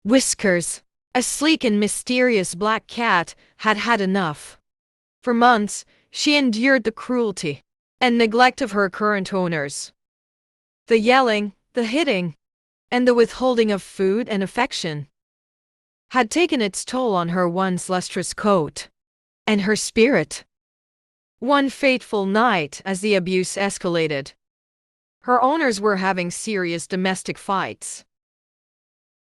Whiskers, a sleek and mysterious black cat, had had enough. For months, she endured the cruelty and neglect of her current owners. The yelling, the hitting, and the withholding of food and affection had taken its toll on her once lustrous coat and her spirit. One fateful night, as the abuse escalated, her owners were having serious domestic fights.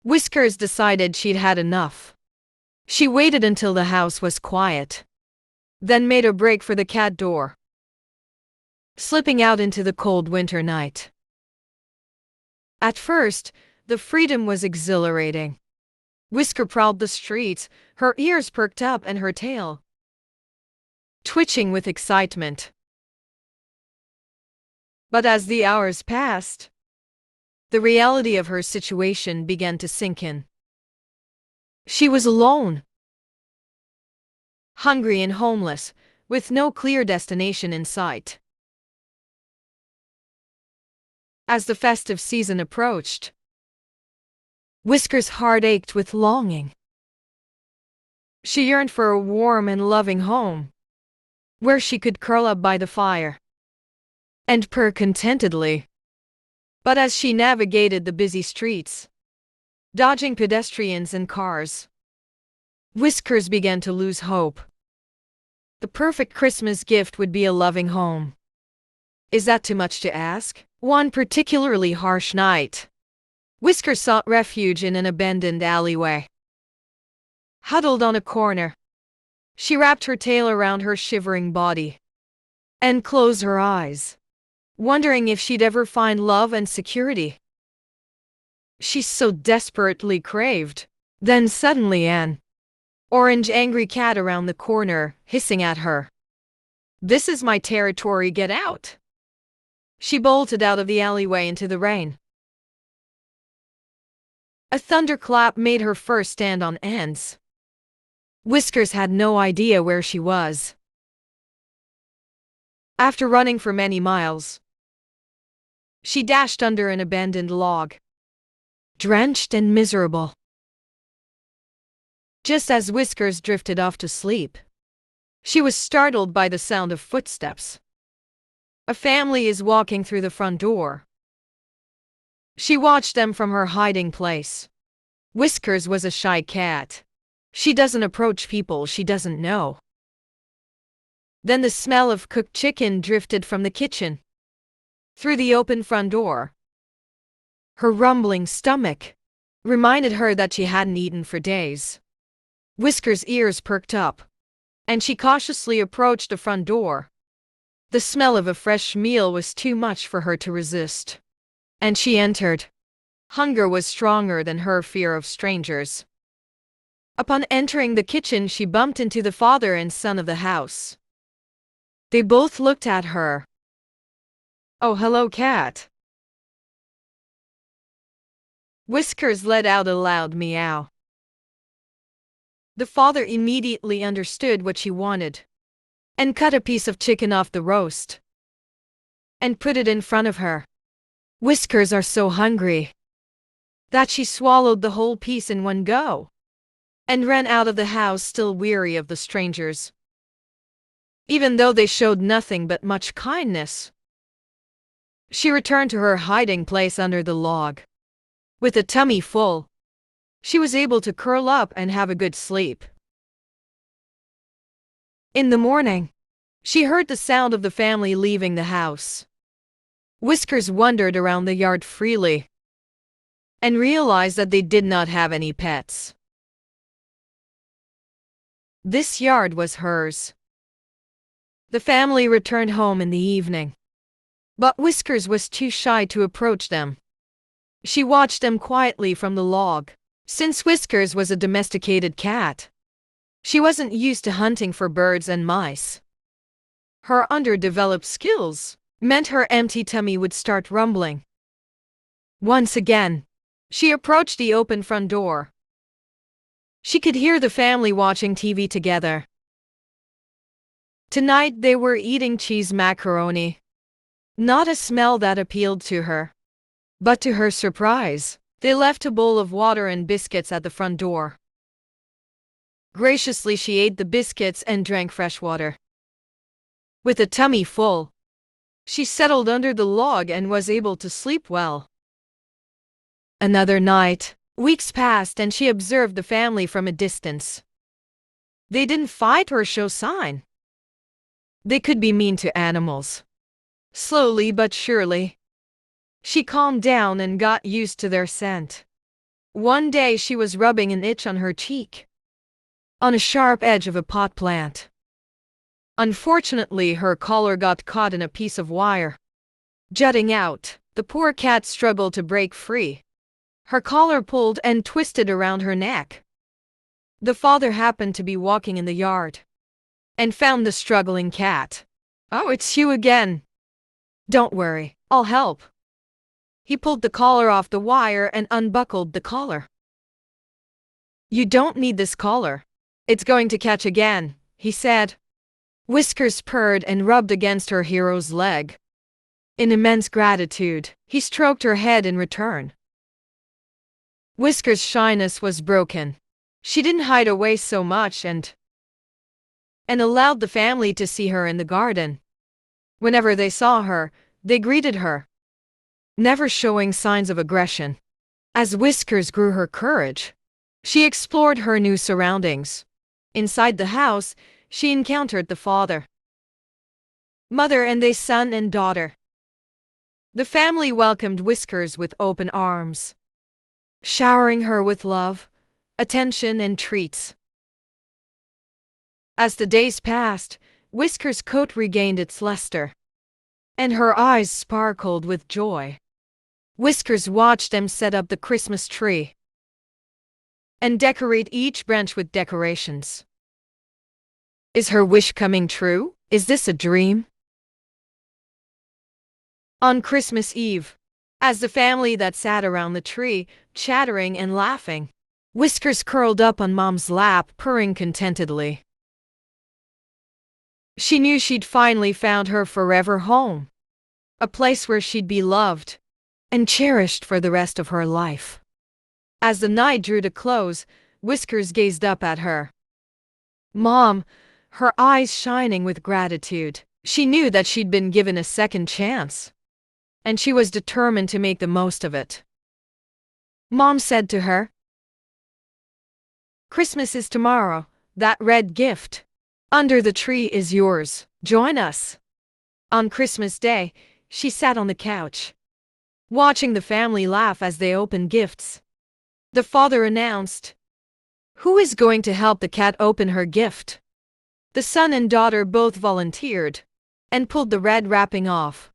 Whiskers decided she'd had enough. She waited until the house was quiet, then made a break for the cat door, slipping out into the cold winter night. At first, the freedom was exhilarating. Whisker prowled the streets, her ears perked up and her tail twitching with excitement. But as the hours passed, the reality of her situation began to sink in. She was alone, hungry and homeless, with no clear destination in sight. As the festive season approached, Whiskers' heart ached with longing. She yearned for a warm and loving home, where she could curl up by the fire and purr contentedly. But as she navigated the busy streets, dodging pedestrians and cars, Whiskers began to lose hope. The perfect Christmas gift would be a loving home. Is that too much to ask? One particularly harsh night, Whiskers sought refuge in an abandoned alleyway. Huddled on a corner, she wrapped her tail around her shivering body and closed her eyes, wondering if she'd ever find love and security she so desperately craved. Then suddenly an orange angry cat around the corner, hissing at her. "This is my territory, get out!" She bolted out of the alleyway into the rain. A thunderclap made her fur stand on ends. Whiskers had no idea where she was. After running for many miles, she dashed under an abandoned log, drenched and miserable. Just as Whiskers drifted off to sleep, she was startled by the sound of footsteps. A family is walking through the front door. She watched them from her hiding place. Whiskers was a shy cat. She doesn't approach people she doesn't know. Then the smell of cooked chicken drifted from the kitchen through the open front door. Her rumbling stomach reminded her that she hadn't eaten for days. Whiskers' ears perked up, and she cautiously approached the front door. The smell of a fresh meal was too much for her to resist, and she entered. Hunger was stronger than her fear of strangers. Upon entering the kitchen, she bumped into the father and son of the house. They both looked at her. "Oh, hello, cat." Whiskers let out a loud meow. The father immediately understood what she wanted and cut a piece of chicken off the roast and put it in front of her. Whiskers are so hungry that she swallowed the whole piece in one go and ran out of the house, still weary of the strangers. Even though they showed nothing but much kindness, she returned to her hiding place under the log. With a tummy full, she was able to curl up and have a good sleep. In the morning, she heard the sound of the family leaving the house. Whiskers wandered around the yard freely and realized that they did not have any pets. This yard was hers. The family returned home in the evening, but Whiskers was too shy to approach them. She watched them quietly from the log. Since Whiskers was a domesticated cat, she wasn't used to hunting for birds and mice. Her underdeveloped skills meant her empty tummy would start rumbling. Once again, she approached the open front door. She could hear the family watching TV together. Tonight they were eating cheese macaroni. Not a smell that appealed to her. But to her surprise, They left a bowl of water and biscuits at the front door. Graciously, she ate the biscuits and drank fresh water. With a tummy full, she settled under the log and was able to sleep well. Another night, weeks passed, and she observed the family from a distance. They didn't fight or show sign. They could be mean to animals. Slowly but surely, she calmed down and got used to their scent. One day she was rubbing an itch on her cheek, on a sharp edge of a pot plant. Unfortunately, her collar got caught in a piece of wire. Jutting out, the poor cat struggled to break free. Her collar pulled and twisted around her neck. The father happened to be walking in the yard and found the struggling cat. "Oh, it's you again. Don't worry, I'll help." He pulled the collar off the wire and unbuckled the collar. "You don't need this collar. It's going to catch again," he said. Whiskers purred and rubbed against her hero's leg. In immense gratitude, he stroked her head in return. Whiskers' shyness was broken. She didn't hide away so much and allowed the family to see her in the garden. Whenever they saw her, they greeted her, never showing signs of aggression. As Whiskers grew her courage, she explored her new surroundings. Inside the house, she encountered the father, mother, and their son and daughter. The family welcomed Whiskers with open arms, showering her with love, attention, and treats. As the days passed, Whiskers' coat regained its luster, and her eyes sparkled with joy. Whiskers watched them set up the Christmas tree and decorate each branch with decorations. Is her wish coming true? Is this a dream? On Christmas Eve, as the family that sat around the tree, chattering and laughing, Whiskers curled up on Mom's lap, purring contentedly. She knew she'd finally found her forever home, a place where she'd be loved and cherished for the rest of her life. As the night drew to close, Whiskers gazed up at her Mom, her eyes shining with gratitude. She knew that she'd been given a second chance, and she was determined to make the most of it. Mom said to her, "Christmas is tomorrow. That red gift under the tree is yours. Join us." On Christmas Day, she sat on the couch, watching the family laugh as they opened gifts. The father announced, "Who is going to help the cat open her gift?" The son and daughter both volunteered and pulled the red wrapping off.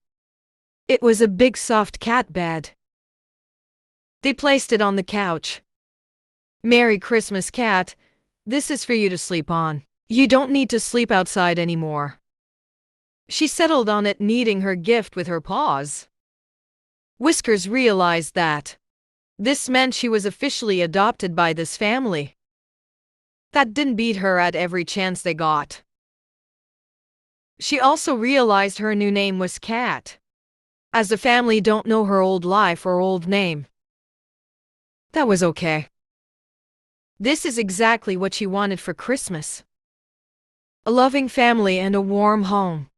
It was a big soft cat bed. They placed it on the couch. "Merry Christmas, cat. This is for you to sleep on. You don't need to sleep outside anymore." She settled on it, kneading her gift with her paws. Whiskers realized that this meant she was officially adopted by this family that didn't beat her at every chance they got. She also realized her new name was Cat, as the family don't know her old life or old name. That was okay. This is exactly what she wanted for Christmas: a loving family and a warm home.